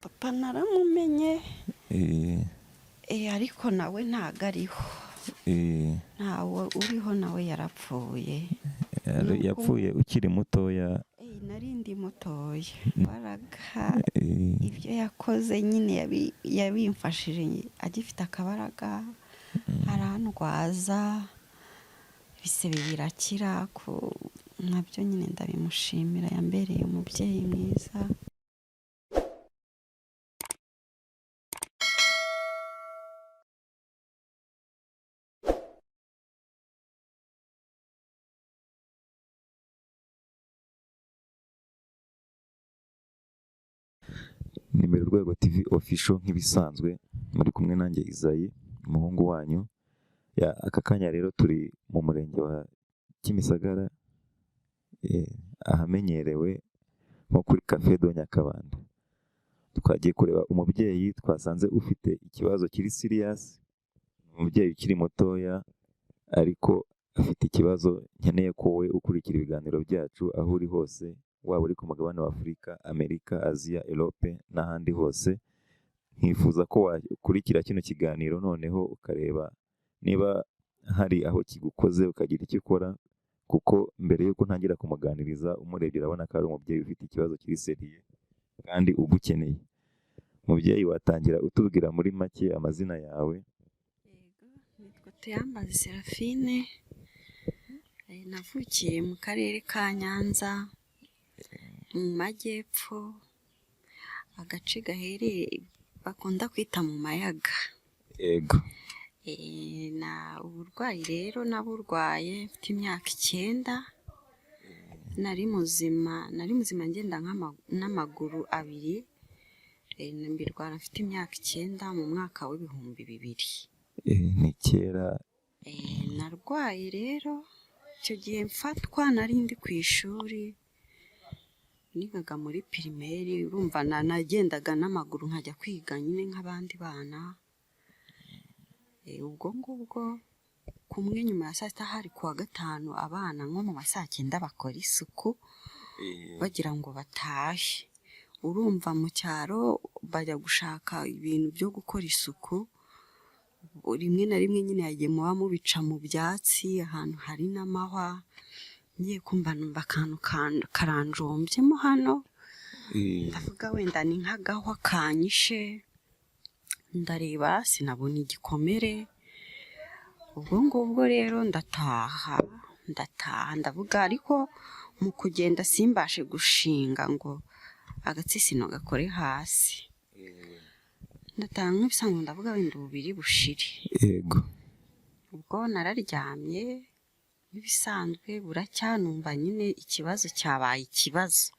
papa naramumenye eh, ariko nawe ntago ariho ntawe uriho nawe yarapfuye yapfuye ukiri mutoya. nari ndi mutoya Mbaraga ibyo yakoze nyine yabimfashije agifite akabaraga arandwaza ibisebe birakira nabyo nyine ndabimushimira yambereye umubyeyi mwiza. Nimero Urwego TV official nk'ibisanzwe muri kumwe nanjye Isayi umuhungu wanyu. Aka kanya rero turi mu murenge wa Kimisagara, ahamenyerewe nko kuri Cafe do Nyakabanda. Twagiye kureba umubyeyi twasanze ufite ikibazo kiri serious, umubyeyi ukiri mutoya ariko afite ikibazo. Nkeneye ko wowe ukurikira ibiganiro byacu aho uri hose, waba uri ku mugabane wa Afurika, Amerika, Aziya, Europe n'ahandi hose. Nkifuza ko wakurikira kino kiganiro noneho ukareba niba hari aho kigukoze ukagira icyo ukora, kuko mbere yuko ntangira kumuganiriza umurebye urabona ko ari umubyeyi ufite ikibazo kiri seriye kandi ugukeneye. Mubyeyi, watangira utubwira muri make amazina yawe? Yego, nitwa Tuyambaze Serafine, navukiye mu karere ka Nyanza mu majyepfo, agace gaherereye bakunda kwita mu Mayaga. Yego. Uburwayi rero naburwaye mfite imyaka 9. Nari muzima ngenda n'amaguru abiri. Mbirwara mfite imyaka 9 mu mwaka w'ibihumbi 2000. Ni kera. Narwaye rero icyo gihe mfatwa nari ndi ku ishuri, nigaga muri primaire. Urumva nagendaga n'amaguru nkajya kwiga nyine nk'abandi bana. Ubwo ngubwo kumwe nyuma ya saa sita hari kuwa gatanu, abana nko mu ma saa 9 bakora isuku bagira ngo batahe. Urumva mu cyaro bajya gushaka ibintu byo gukora isuku, rimwe na rimwe nyine yagiye muba mubica mu byatsi ahantu hari n'amahwa. Ngiye kumva numva akantu karanjombyemo hano, ndavuga wenda ni nk'agahwa kanyishe. Ndareba sinabona igikomere. Ubwo ngubwo rero ndataha ndavuga, ariko mu kugenda simbashe gushinga ngo agatsitsino gakore hasi. Ndataha nk'ibisanzwe ndavuga wenda ububiri bushire. Yego. Ubwo nararyamye nk'ibisanzwe buracyanumva nyine ikibazo cyabaye ikibazo.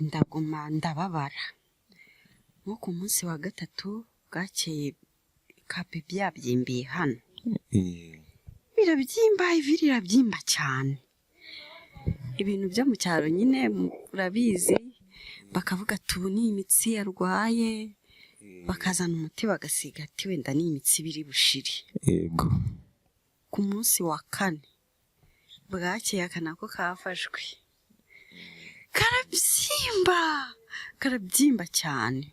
Ndaguma ndababara. Nko ku munsi wa 3 bwakeye kape byabyimbiye hano. Birabyimba, ivi rirabyimba cyane. Ibintu byo mu cyaro nyine urabizi, bakavuga tubu ni imitsi yarwaye, bakazana umuti bagasiga ati wenda ni imitsi biri bushire. Yego. Ku munsi wa 4 bwakeye akanako kafashwe, karabyimba cyane.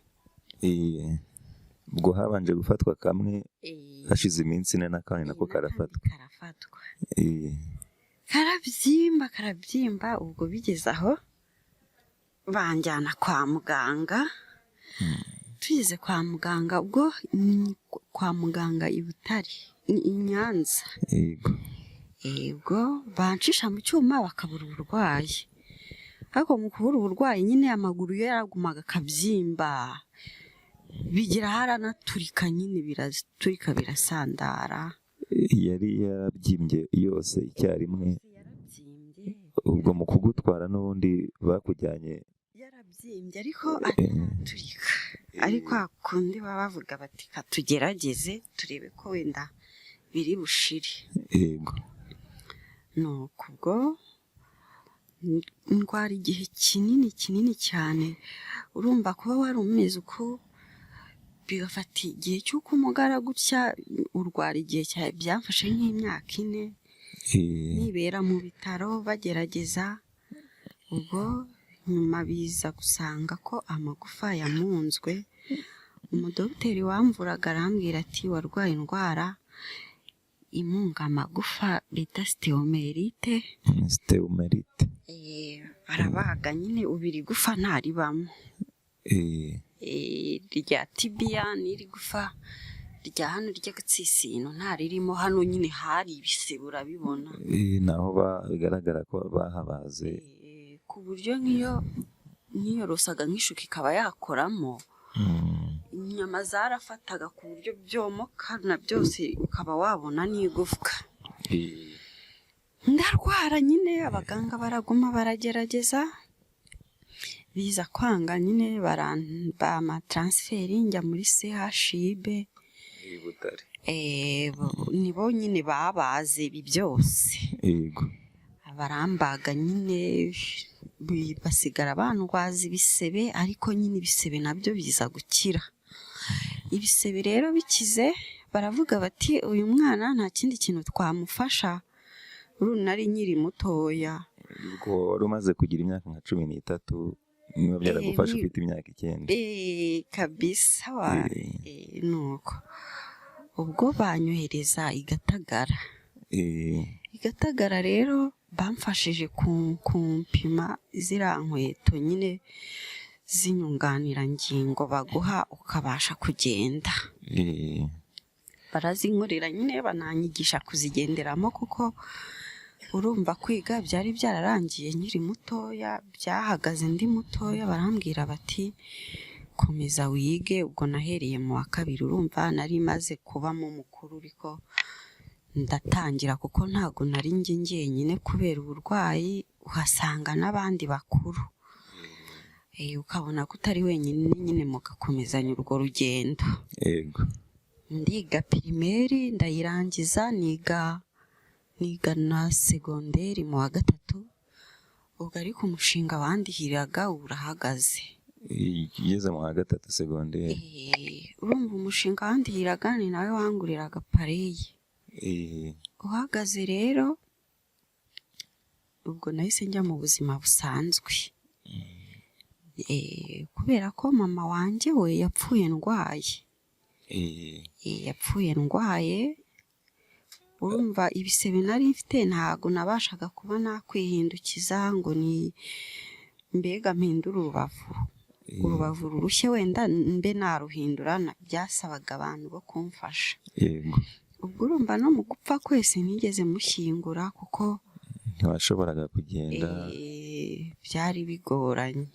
Ubwo habanje gufatwa kamwe, hashize iminsi 4 n'akandi nako karafatwa. Karabyimba. Ubwo bigeze aho banjyana kwa muganga. Tugeze kwa muganga, ubwo kwa muganga i Butare i Nyanza. Ubwo bancisha mu cyuma bakabura uburwayi. Ariko mu kubura uburwayi nyine amaguru yo yaragumaga akabyimba, bigira haranaturika nyine, biraturika birasandara. Yari yarabyimbye yose icyarimwe. Ubwo mu kugutwara n'ubundi bakujyanye yarabyimbye ariko araturika. Ariko akundi baba bavuga bati katugerageze turebe ko wenda biri bushire. Yego. Nuko ubwo ndwara igihe kinini cyane. Urumva kuba wari umeze uko bigafata igihe cy'uko umugara gutya, urwara igihe byamfashe nk'imyaka 4 nibera mu bitaro bagerageza. Ubwo nyuma biza gusanga ko amagufa yamunzwe. Umudogiteri wamvuraga arambwira ati warwaye indwara imunga amagufa bita siteomerite. Siteomerite. Arabaga nyine ubiri gufa ntaribamo. Rya tibiya n'iri gufa rya hano ry'agatsitsino ntaririmo, hano nyine hari ibisebe urabibona. Naho bigaragara ko bahabaze. Ku buryo nk'iyo rosaga nk'ishuka ikaba yakoramo, inyama zarafataga ku buryo byomokana byose ukaba wabona n'igufwa. Ndarwara nyine, abaganga baraguma baragerageza, biza kwanga nyine bama transferi njya muri CHUB. Nibo nyine babaze ibi byose. Yego. Barambaga nyine basigara bandwaza ibisebe, ariko nyine ibisebe nabyo biza gukira. Ibisebe rero bikize baravuga bati uyu mwana nta kindi kintu twamufasha, nari nkiri mutoya. Ubwo wari umaze kugira imyaka nka 13, niba byaragufasha ufite imyaka 9. Kabisa nuko ubwo banyohereza i Gatagara. I Gatagara rero bamfashije kumpima ziriya nkweto nyine z'inyunganirangingo baguha ukabasha kugenda. Barazinkorera nyine bananyigisha kuzigenderamo, kuko urumva kwiga byari byararangiye nkiri mutoya, byahagaze ndi mutoya. Barambwira bati komeza wige. Ubwo nahereye mu wa 2, urumva nari maze kubamo mukuru, ariko ndatangira kuko ntago nari njyenyine kubera uburwayi, uhasanga n'abandi bakuru. Ukabona ko utari wenyine nyine mugakomezanya urwo rugendo. Yego. Ndiga pirimeri ndayirangiza, niga na segonderi mu wa 3. Ubwo ariko umushinga wandihiraga urahagaze. Ugeze mu wa 3 segonderi. Urumva umushinga wandihiraga ni nawe wanguriraga pareyi. Uhagaze rero, ubwo nahise njya mu buzima busanzwe. Kubera ko mama wanjye we yapfuye ndwaye. Yapfuye ndwaye, urumva ibisebe nari mfite ntago nabashaga kuba nakwihindukiza ngo ni mbega mpindura urubavu rurushye wenda mbe naruhindura, byasabaga abantu bo kumfasha. Yego. Ubwo urumva no mu gupfa kwese nigeze mushyingura kuko ntiwashoboraga kugenda. Byari bigoranye.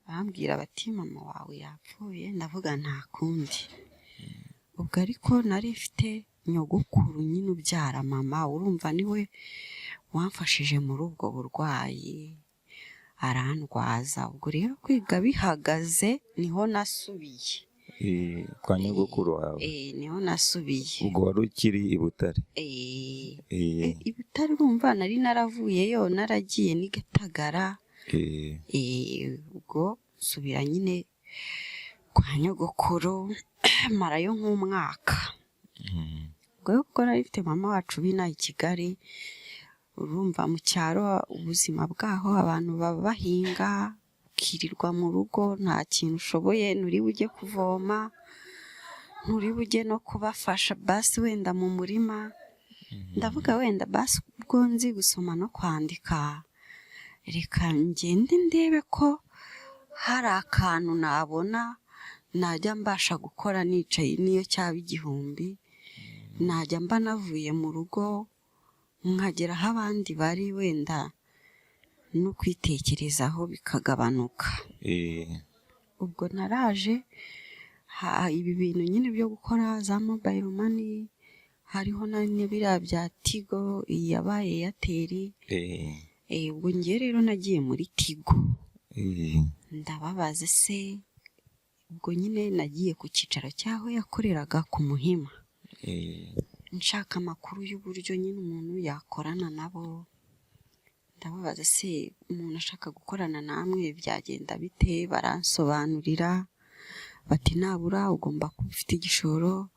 Bambwira bati mama wawe yapfuye, ndavuga nta kundi. Ubwo ariko nari mfite nyogokuru nyine ubyara mama, urumva niwe wamfashije muri ubwo burwayi, arandwaza. Ubwo rero kwiga bihagaze niho nasubiye. Kwa nyogokuru wawe? Niho nasubiye. Ubwo wari ukiri i Butare? I Butare urumva nari naravuyeyo, naragiye n'i Gatagara. Ubwo nsubira nyine kwa nyogokuru, marayo nk'umwaka. Ubwo kuko nari mfite mama wacu bina i Kigali, urumva mu cyaro ubuzima bwaho abantu baba bahinga, ukirirwa mu rugo nta kintu ushoboye, nturi bujye kuvoma, nturi bujye no kubafasha basi wenda mu murima. Ndavuga wenda basi ubwo nzi gusoma no kwandika, reka ngende ndebe ko hari akantu nabona najya mbasha gukora nicaye, niyo cyaba 1000, najya mba navuye mu rugo nkagera aho abandi bari, wenda no kwitekerezaho bikagabanuka. Ubwo naraje, ibi bintu nyine byo gukora za mobile money, hariho na biriya bya Tigo yabaye Airtel. Ubwo ngiye rero nagiye muri Tigo. Ndababaza se, ubwo nyine nagiye ku cyicaro cyaho yakoreraga ku Muhima, nshaka amakuru y'uburyo nyine umuntu yakorana nabo. Ndababaza se umuntu ashaka gukorana namwe byagenda bite? Baransobanurira bati nabura ugomba kuba ufite igishoro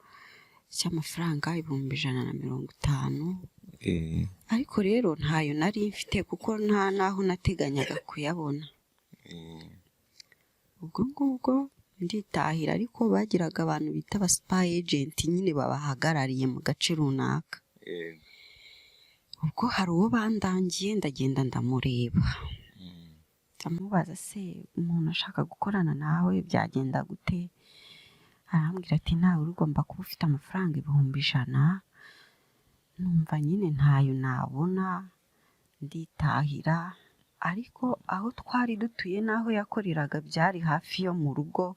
cy'amafaranga 150. Ariko rero ntayo nari mfite kuko nta naho nateganyaga kuyabona. ubwo ngubwo nditahira, ariko bagiraga abantu bita aba spa agent nyine babahagarariye mu gace runaka. Ubwo hari uwo bandangiye, ndagenda ndamureba, ndamubaza se umuntu ashaka gukorana nawe byagenda gute? Arambwira ati nawe ugomba kuba ufite amafaranga 100,000. Numva nyine ntayo nabona, nditahira. Ariko aho twari dutuye n'aho yakoreraga byari hafi yo mu rugo,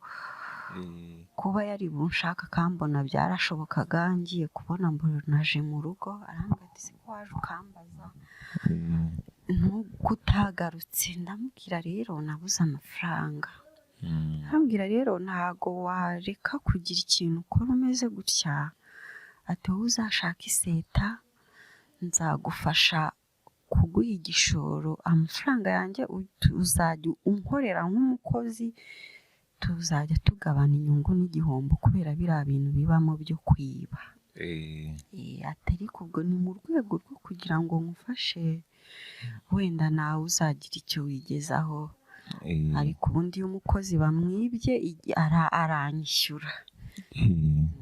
kuba yari bunshaka akambona byarashobokaga. Ngiye kubona mbonaje mu rugo, arambwira ati se ko waje ukambaza kutagarutse? Ndamubwira rero nabuze amafaranga. Arambwira rero ntago wareka kugira ikintu ukora umeze gutya, ati wowe uzashaka iseta nzagufasha kuguha igishoro, amafaranga yanjye uzajya unkorera nk'umukozi, tuzajya tugabana inyungu n'igihombo kubera biriya bintu bibamo byo kwiba. Atari kubwo ni mu rwego rwo kugira ngo ngufashe, wenda nawe uzagira icyo wigezaho. Ariko ubundi iyo umukozi bamwibye aranyishyura.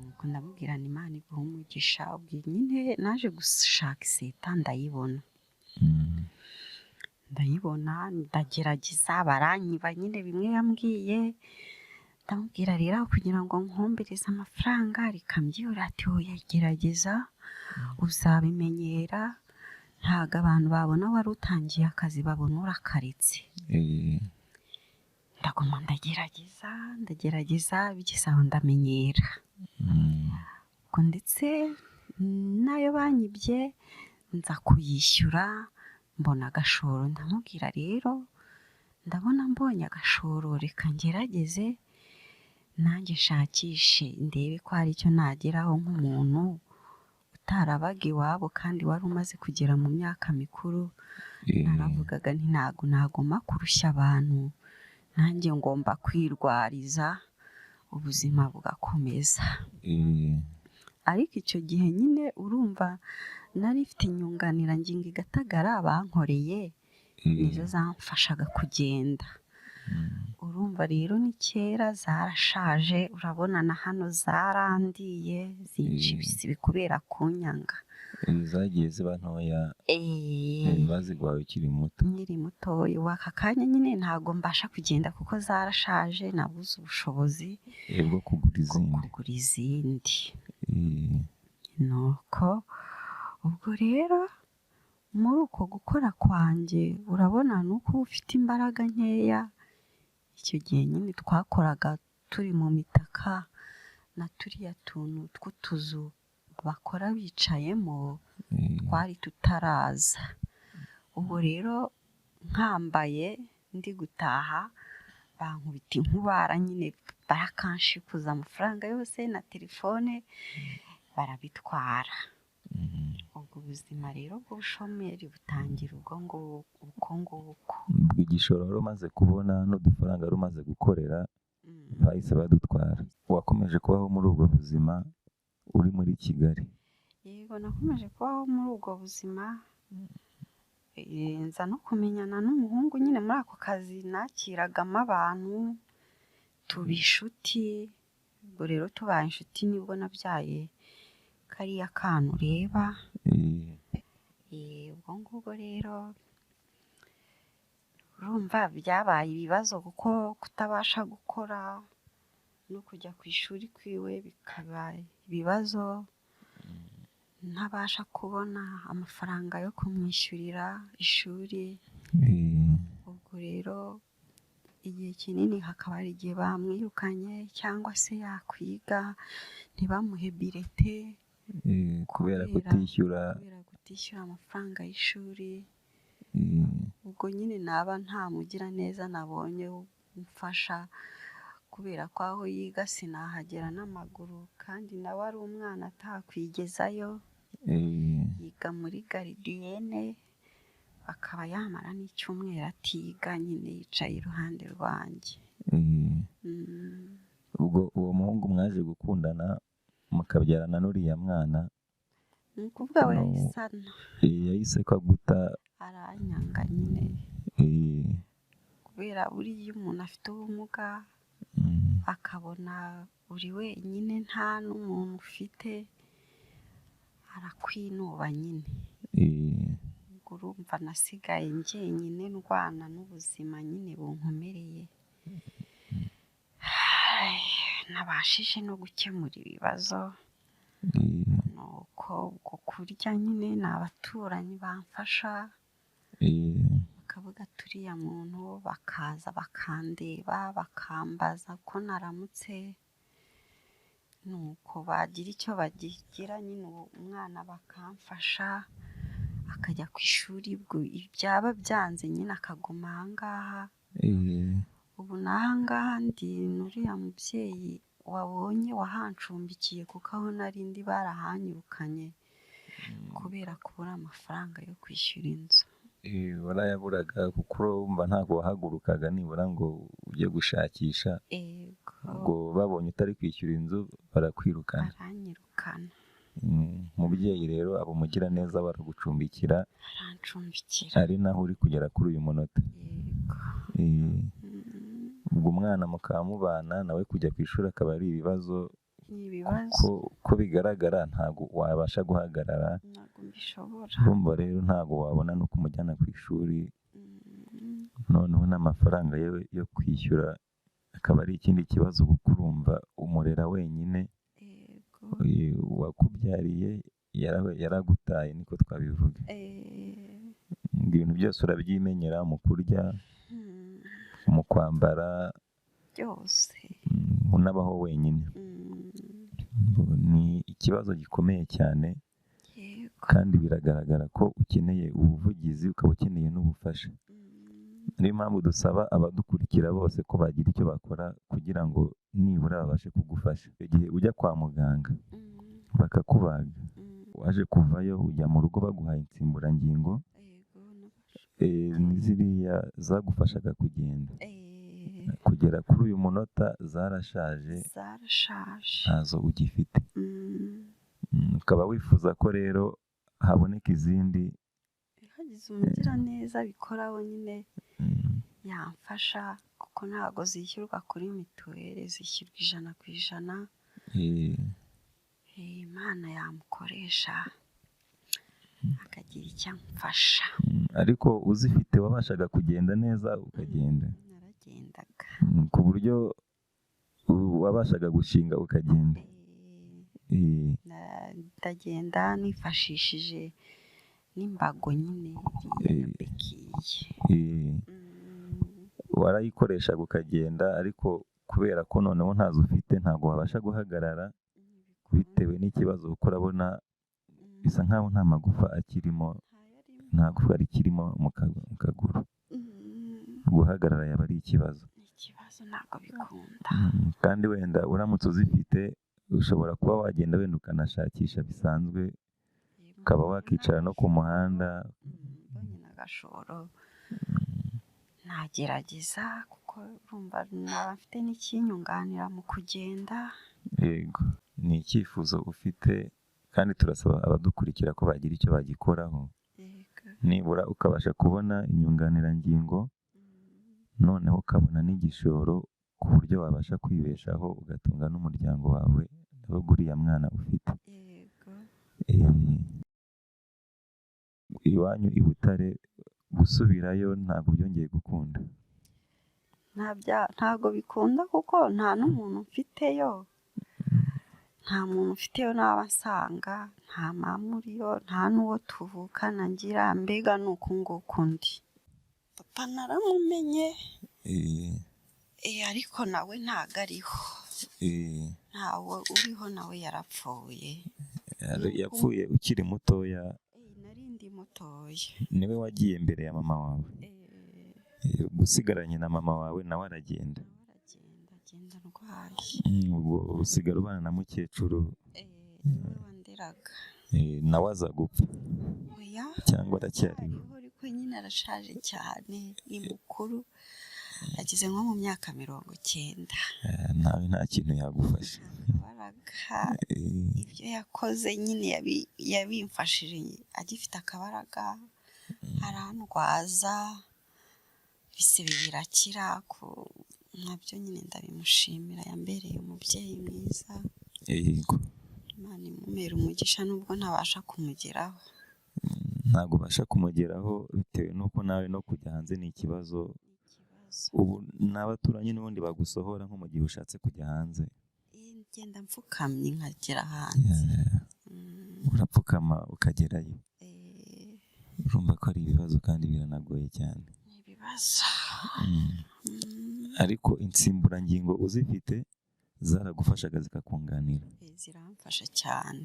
Ubwo ndamubwira nti Imana iguhe umugisha. Ubwo nyine naje gushaka iseta ndayibona, ndagerageza, baranyiba nyine bimwe yambwiye. Ndamubwira rero kugira ngo nkombereze amafaranga reka mbyihorere. Ati oya gerageza uzabimenyera, ntabwo abantu babona wari utangiye akazi babona urakaretse. Ndaguma ndagerageza bigeze aho ndamenyera. Ubwo ndetse nayo banyibye nza kuyishyura, mbona agashoro. Ndamubwira rero ndabona mbonye agashoro, reka ngerageze nanjye nshakishe ndebe ko hari icyo nageraho nk'umuntu utarabaga iwabo kandi wari umaze kugera mu myaka mikuru. Naravugaga nti ntago nagomba kurushya abantu, nanjye ngomba kwirwariza ubuzima bugakomeza. Ariko icyo gihe nyine urumva nari mfite inyunganirangingo i Gatagara bankoreye, nizo zamfashaga kugenda. Urumva rero ni kera zarashaje, urabona na hano zarandiye zinshibisi kubera kunyanga. Zagiye ziba ntoya bazigwaye ukiri muto? Nkiri mutoya. Waka kanya nyine ntago mbasha kugenda kuko zarashaje, nabuze ubushobozi bwo kugura izindi. Nuko ubwo rero muri uko gukora kwanjye urabona nuko ufite imbaraga nkeya. Icyo gihe nyine twakoraga turi mu mitaka na turiya tuntu tw'utuzu bakora bicayemo, twari tutaraza. Ubwo rero nkambaye ndi gutaha bankubita inkubara nyine, barakanshikuza amafaranga yose na telefone barabitwara. Ubwo ubuzima rero bw'ubushomeri butangira uko nguko. Ubwo igishoro wari umaze kubona n'udufaranga wari umaze gukorera bahise badutwara. Wakomeje kubaho muri ubwo buzima uri muri Kigali? Yego, nakomeje kubaho muri ubwo buzima. Nza no kumenyana n'umuhungu nyine muri ako kazi nakiragamo abantu, tuba inshuti. Ubwo rero tubaye inshuti nibwo nabyaye kariya kana ureba. Ubwo ngubwo rero urumva byabaye ibibazo kuko kutabasha gukora no kujya ku ishuri kwiwe bikaba ibibazo, ntabasha kubona amafaranga yo kumwishyurira ishuri. Ubwo rero igihe kinini hakaba hari igihe bamwirukanye cyangwa se yakwiga ntibamuhe birete kubera kutishyura amafaranga y'ishuri. Ubwo nyine naba ntamugira neza nabonye umfasha, kubera ko aho yiga sinahagera n'amaguru kandi nawe ari umwana atakwigezayo. Yiga muri garidiyene, akaba yamara n'icyumweru atiga nyine yicaye iruhande rwanjye. Ubwo uwo muhungu mwaje gukundana mukabyarana n'uriya mwana, ni ukuvuga we yahise ko aguta, aranyanga nyine kubera buriya iyo umuntu afite ubumuga akabona uri wenyine nta n'umuntu ufite arakwinuba nyine. Ubwo urumva nasigaye njyenyine ndwana n'ubuzima nyine bunkomereye. Nabashije no gukemura ibibazo nuko ubwo kurya nyine ni abaturanyi bamfasha bakavuga turiya muntu bakaza bakandeba bakambaza ko naramutse nuko bagira icyo bagira nyine umwana bakamfasha akajya ku ishuri. Byaba byanze nyine akaguma ahangaha. Ubu n'ahangaha ndi n'uriya mubyeyi wabonye wahancumbikiye kuko aho nari ndi barahanyirukanye kubera kubura amafaranga yo kwishyura inzu. Warayaburaga kuko urumva ntabwo wahagurukaga nibura ngo ujye gushakisha. Ubwo babonye utari kwishyura inzu barakwirukana. Baranyirukana. Umubyeyi rero aba umugira neza baragucumbikira. Arancumbikira. Ari naho uri kugera kuri uyu munota. Ubwo umwana mukamubana nawe kujya ku ishuri akaba ari ibibazo. Ko bigaragara ntabwo wabasha guhagarara. Ntabwo mbishobora. Urumva rero ntabwo wabona no kumujyana ku ishuri. Noneho n'amafaranga yo kwishyura akaba ari ikindi kibazo kuko urumva umurera wenyine. Wakubyariye yaragutaye niko twabivuga. Ibintu byose urabyimenyera mu kurya mu kwambara byose unabaho wenyine. Ni ikibazo gikomeye cyane kandi biragaragara ko ukeneye ubuvugizi ukaba ukeneye n'ubufasha. Niyo mpamvu dusaba abadukurikira bose ko bagira icyo bakora kugira ngo nibura babashe kugufasha. Igihe ujya kwa muganga bakakubaga waje kuvayo ujya mu rugo baguhaye insimburangingo ziriya zagufashaga kugenda. Kugera kuri uyu munota zarashaje ntazo ugifite. Ukaba wifuza ko rero haboneka izindi. Hagize umugiraneza bikoraho nyine yamfasha kuko ntabwo zishyurwa kuri mituweli, zishyurwa 100%. Imana yamukoresha akagira icyo amfasha. Ariko uzifite wabashaga kugenda neza ukagenda. Naragendaga ku buryo wabashaga gushinga ukagenda. Ndagenda nifashishije n'imbago nyine bekiye. Warayikoreshaga ukagenda ariko kubera ko noneho ntazo ufite ntabwo wabasha guhagarara bitewe n'ikibazo kuko urabona bisa nkaho nta magufa akirimo, nta gufa rikirimo mu kaguru. Guhagarara yaba ari ikibazo. Ntabwo bikunda. Kandi wenda uramutse uzifite ushobora kuba wagenda wenda ukanashakisha bisanzwe ukaba wakicara no ku muhanda. Mbonye n'agashoro nagerageza kuko urumva naba mfite n'ikinyunganira mu kugenda. Yego, ni icyifuzo ufite kandi turasaba abadukurikira ko bagira icyo bagikoraho. Nibura ukabasha kubona inyunganirangingo noneho ukabona n'igishoro ku buryo wabasha kwibeshaho ugatunga n'umuryango wawe nawe uriya mwana ufite. Iwanyu i Butare gusubirayo ntabwo byongeye gukunda. Ntabwo bikunda kuko nta n'umuntu mfiteyo. Nta muntu ufiteyo naba nsanga, nta mama uriyo, nta n'uwo tuvukana ngira, mbega ni uku nguku ndi. Papa naramumenye ariko nawe ntago ariho. Ntawe uriho, nawe yarapfuye. Yapfuye ukiri mutoya? Nari ndi mutoya. Niwe wagiye mbere ya mama wawe? Usigaranye na mama wawe nawe aragenda? Agenda arwaye. Ubwo usigara ubana na mukecuru? Niwe wanderaga. Nawe aza gupfa? Oya, cyangwa aracyariho? Ariko nyine arashaje cyane, ni mukuru, ageze nko mu myaka 90. Nawe nta kintu yagufasha? Ibyo yakoze nyine yabimfashije agifite akabaraga, arandwaza, ibisebe birakira nabyo nyine ndabimushimira, yambereye umubyeyi mwiza. yego. Imana imumera umugisha nubwo ntabasha kumugeraho. Ntabwo ubasha kumugeraho bitewe n'uko nawe no kujya hanze ni ikibazo. Ubu n'abaturanyi n'ubundi bagusohora nko mu gihe ushatse kujya hanze. Ngenda mfukamye nkagera hanze. Urapfukama ukagerayo. Urumva ko ari ibibazo kandi biranagoye cyane. Ni ibibazo. Ariko insimburangingo uzifite zaragufashaga zikakunganira. Ziramfasha cyane.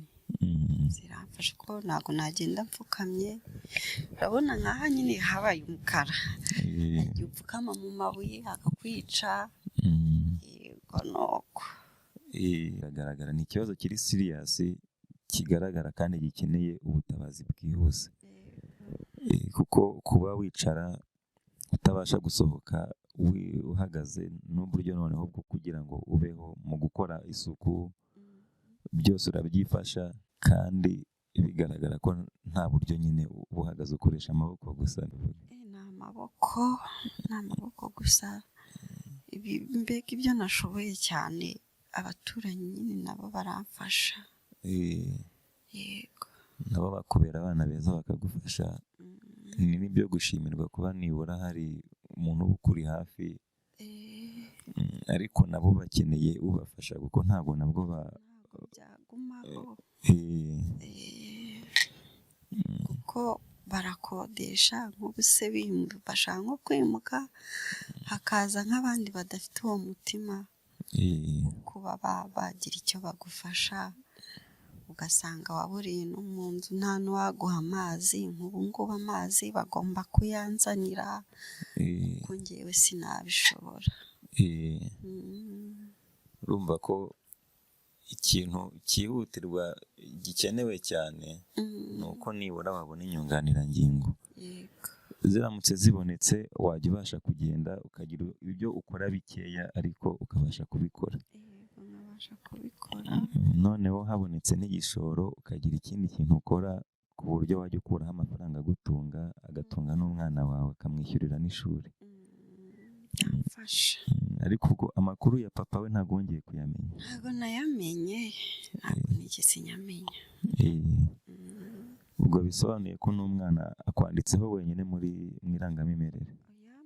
Ziramfasha ko ntabwo nagenda mfukamye. Urabona nk'aha nyine habaye umukara. Igihe upfukama mu mabuye akakwica. Yego nuko. Biragaragara ni ikibazo kiri siriyasi, kigaragara kandi gikeneye ubutabazi bwihuse. Kuko kuba wicara utabasha gusohoka uhagaze n'uburyo noneho bwo kugira ngo ubeho mu gukora isuku byose urabyifasha, kandi bigaragara ko nta buryo nyine uhagaze ukoresha amaboko gusa. Ni amaboko gusa. Mbega ibyo nashoboye cyane, abaturanyi nyine nabo baramfasha. Yego. Nabo bakubera abana beza bakagufasha. Ni n'ibyo gushimirwa kuba nibura hari umuntu uba ukuri hafi. Ariko nabo bakeneye ubafasha kuko ntabwo nabwo byagumaho. Kuko barakodesha, nk'ubu se bashaka nko kwimuka hakaza nk'abandi badafite uwo mutima kuba bagira icyo bagufasha, ugasanga waburiye no mu nzu nta n'uwaguha amazi. nk'ubu ngubu amazi bagomba kuyanzanira kuko ngewe sinabishobora. Urumva ko ikintu cyihutirwa gikenewe cyane ni uko nibura wabona inyunganirangingo. Ziramutse zibonetse wajya ubasha kugenda ukagira ibyo ukora bikeya ariko ukabasha kubikora. Noneho habonetse n'igishoro ukagira ikindi kintu ukora ku buryo wajya ukuraho amafaranga agutunga, agatunga n'umwana wawe, akamwishyurira n'ishuri. Byamfasha. Ariko ubwo amakuru ya papa we ntabwo wongeye kuyamenya? Ntabwo nayamenye, ntabwo nigeze nyamenya. Ubwo bisobanuye ko n'umwana akwanditseho wenyine mu irangamimerere?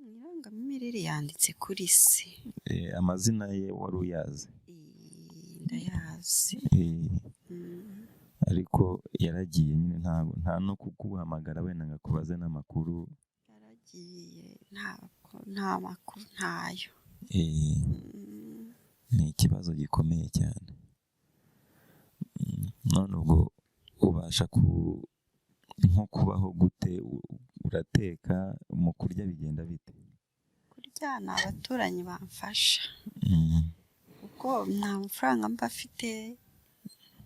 Mu irangamimerere yanditse kuri se. Amazina ye wari uyazi? Ndayazi. Ariko yaragiye nyine, nta no kuguhamagara wenda ngo akubaze n'amakuru? Yaragiye, nta makuru ntayo. Ni ikibazo gikomeye cyane. None ubwo ubasha nko kubaho gute? Urateka, mu kurya bigenda bite? Kurya ni abaturanyi bamfasha. Kuko nta mafaranga mba afite,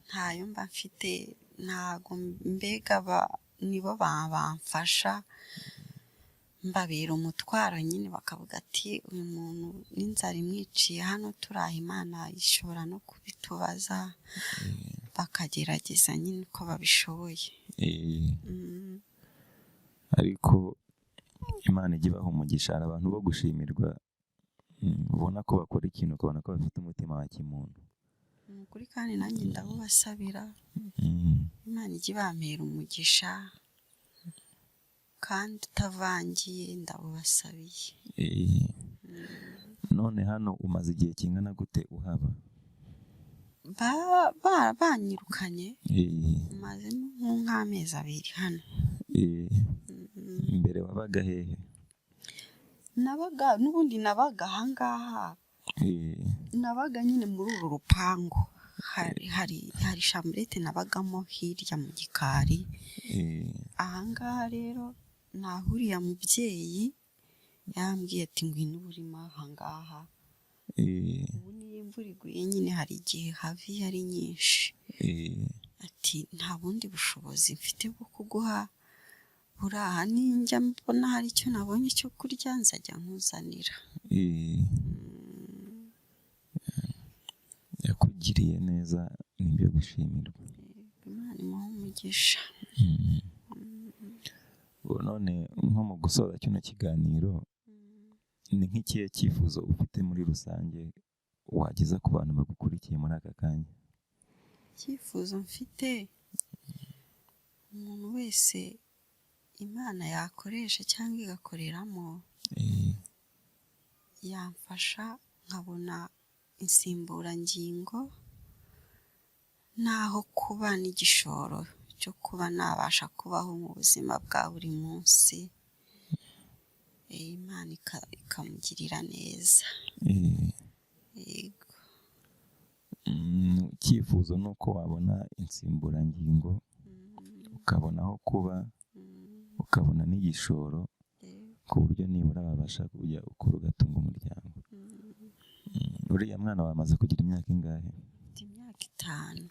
ntayo mba mfite, ntago mbega nibo bamfasha, mbabera umutwaro nyine, bakavuga ati uyu muntu n'inzara imwiciye hano turaha, Imana ishobora no kubitubaza, bakagerageza nyine uko babishoboye. Ariko Imana ijya ibaha umugisha. Hari abantu bo gushimirwa, ubona ko bakora ikintu ukabona ko bafite umutima wa kimuntu. Ni ukuri kandi nanjye ndabubasabira. Imana ijya ibampera umugisha kandi utavangiye, ndabubasabiye. None hano umaze igihe kingana gute uhaba? Banyirukanye, maze nk'amezi 2 hano. Mbere wabaga hehe? N'ubundi nabaga ahangaha. Nabaga nyine muri uru rupangu. Hari shamburete nabagamo hirya mu gikari. Ahangaha rero nahuriye mubyeyi yambwiye ati ngwino urimo ahangaha. Ubu niyo imvura iguye nyine hari igihe havi ari nyinshi. Ati nta bundi bushobozi mfite bwo kuguha, buraha ninjya mbona hari icyo nabonye cyo kurya nzajya nkuzanira. Yakugiriye neza, nibyo gushimirwa. Imana imuhe umugisha. None nko mu gusoza kino kiganiro, ni nk'ikihe cyifuzo ufite muri rusange wageza ku bantu bagukurikiye muri aka kanya? icyifuzo mfite, umuntu wese Imana yakoresha cyangwa igakoreramo yamfasha nkabona insimburangingo n'aho kuba n'igishoro cyo kuba nabasha kubaho mu buzima bwa buri munsi, Imana ikamugirira neza. Yego. Icyifuzo ni uko wabona insimburangingo, ukabona aho kuba, ukabona n'igishoro, ku buryo nibura wabasha kujya ukora ugatunga umuryango. Uriya mwana wamaze kugira imyaka ingahe? Mfite imyaka 5.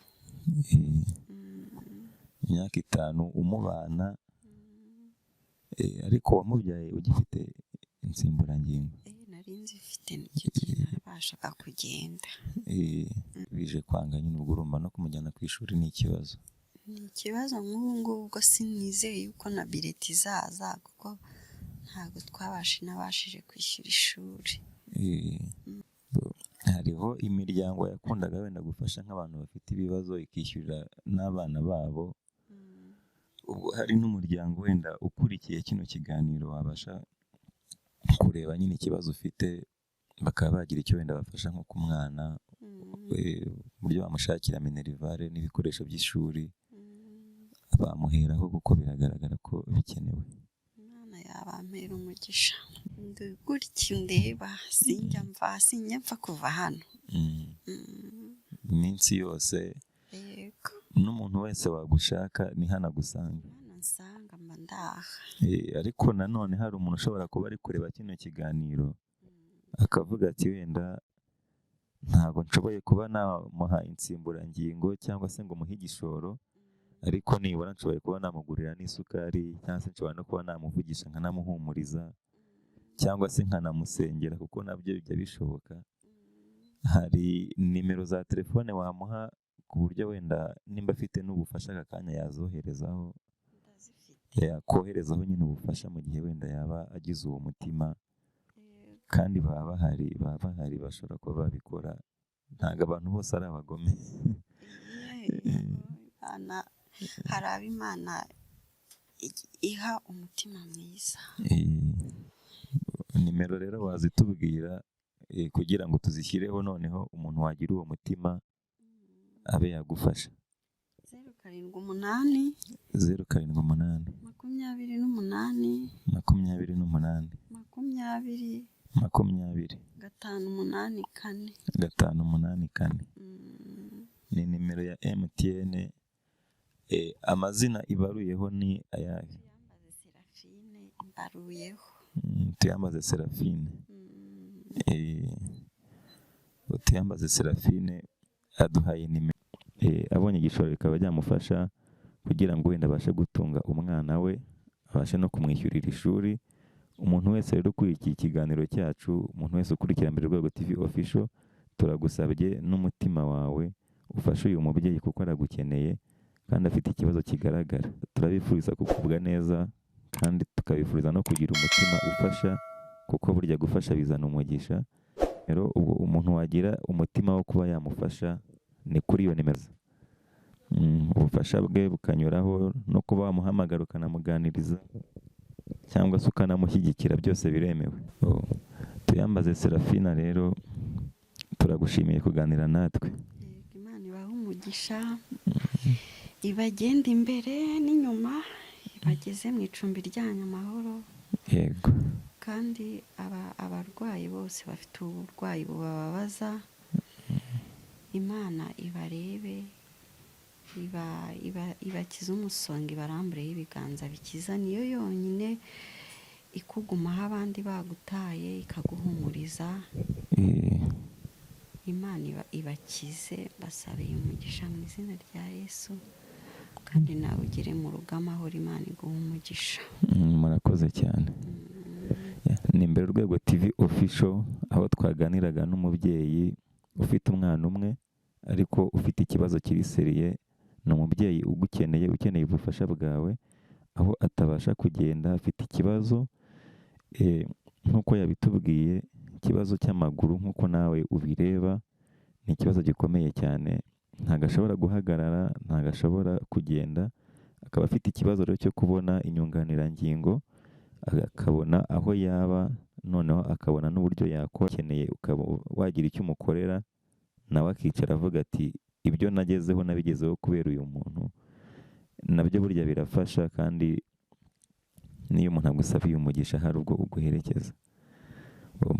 Imyaka 5 umubana, ariko wamubyaye ugifite insimburangingo? Nari nzifite nicyo gihe nabashaga kugenda. Bije kwanga nyine, ubwo urumva no kumujyana ku ishuri ni ikibazo. Ni ikibazo nk'ubu ngubu, ubwo sinizeye yuko na bileti izaza, kuko ntabwo nabashije kwishyura ishuri. Hariho imiryango yakundaga wenda gufasha nk'abantu bafite ibibazo ikishyurira n'abana babo. Ubwo hari n'umuryango wenda ukurikiye kino kiganiro wabasha kureba nyine ikibazo ufite, bakaba bagira icyo wenda bafasha nko ku mwana, uburyo bamushakira minerivare n'ibikoresho by'ishuri, bamuheraho kuko biragaragara ko bikenewe. Imana yabampera umugisha. Gutya ndeba sinjya mfa kuva hano. Iminsi yose. Yego. N'umuntu wese wagushaka ni hano agusanga. Nsanga mba ndaha. Ariko nanone hari umuntu ushobora kuba ari kureba kino kiganiro akavuga ati wenda ntabwo nshoboye kuba namuha insimburangingo cyangwa se ngo muhe igishoro, ariko nibura nshoboye kuba namugurira n'isukari, cyangwa se nshobora no kuba namuvugisha nkanamuhumuriza, cyangwa se nkanamusengera, kuko nabyo bijya bishoboka. Hari nimero za telefone wamuha ku buryo wenda nimba afite n'ubufasha aka kanya yazoherezaho, yakoherezaho nyine ubufasha mu gihe wenda yaba agize uwo mutima, kandi baba bahari bashobora kuba babikora. Ntabwo abantu bose ari abagome. Hari abo Imana iha umutima mwiza. Nimero rero wazitubwira kugira ngo tuzishyireho, noneho umuntu wagira uwo mutima abe yagufasha. 078 078 28 28 20 20 584. 584. Ni nimero ya MTN. Amazina ibaruyeho ni ayahe? Tuyambaze Serafine imbaruyeho. Tuyambaze Serafine. Tuyambaze Serafine aduhaye nimero. Abonye igishoro bikaba byamufasha kugira ngo wenda abashe gutunga umwana we, abashe no kumwishyurira ishuri. Umuntu wese rero ukurikiye ikiganiro cyacu, umuntu wese ukurikira Mbere Rwego TV Official, turagusabye n'umutima wawe ufashe uyu mubyeyi kuko aragukeneye kandi afite ikibazo kigaragara. Turabifuriza kugubwa neza kandi tukabifuriza no kugira umutima ufasha, kuko burya gufasha bizana umugisha. Rero ubwo umuntu wagira umutima wo kuba yamufasha ni kuri iyo nimero. Ubufasha bwe bukanyuraho no kuba wamuhamagara ukanamuganiriza cyangwa se ukanamushyigikira, byose biremewe. Tuyambaze Serafina rero turagushimiye kuganira natwe. Imana ibahe umugisha, ibagenda imbere n'inyuma, ibageze mu icumbi ryanyu amahoro. Yego. Kandi abarwayi bose bafite uburwayi bubabaza, Imana ibarebe, ibakize umusonga, ibarambureho ibiganza bikiza. Niyo yonyine ikugumaho abandi bagutaye ikaguhumuriza. Imana ibakize, basabiye umugisha mu izina rya Yesu, kandi nawe ugire mu rugo amahoro. Imana iguha umugisha. Murakoze cyane. Ni Mbere Rwego TV Official, aho twaganiraga n'umubyeyi ufite umwana umwe ariko ufite ikibazo kiri seriye. Ni umubyeyi ugukeneye, ukeneye ubufasha bwawe, aho atabasha kugenda, afite ikibazo. nk'uko yabitubwiye, ikibazo cy'amaguru nk'uko nawe ubireba ni ikibazo gikomeye cyane, ntabwo ashobora guhagarara, ntabwo ashobora kugenda, akaba afite ikibazo rero cyo kubona inyunganirangingo, akabona aho yaba, noneho akabona n'uburyo yakora, akeneye ukaba wagira icyo umukorera, nawe akicara avuga ati ibyo nagezeho nabigezeho kubera uyu muntu. Nabyo burya birafasha, kandi n'iyo umuntu agusabiye umugisha hari ubwo uguherekeza.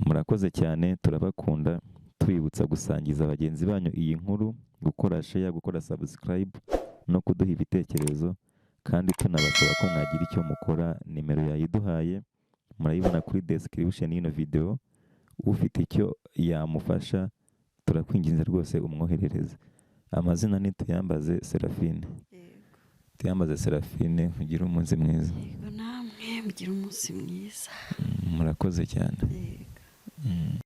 Murakoze cyane, turabakunda, tubibutsa gusangiza bagenzi banyu iyi nkuru, gukora share, gukora subscribe no kuduha ibitekerezo, kandi tunabasaba ko mwagira icyo mukora. Nimero yayiduhaye murayibona kuri description y'ino video, ufite icyo yamufasha turakwinginze rwose umwoherereze. Amazina ni Tuyambaze Seraphine. Yego. Tuyambaze Seraphine, mugire umunsi mwiza. Yego namwe mugire umunsi mwiza. Murakoze cyane. Yego.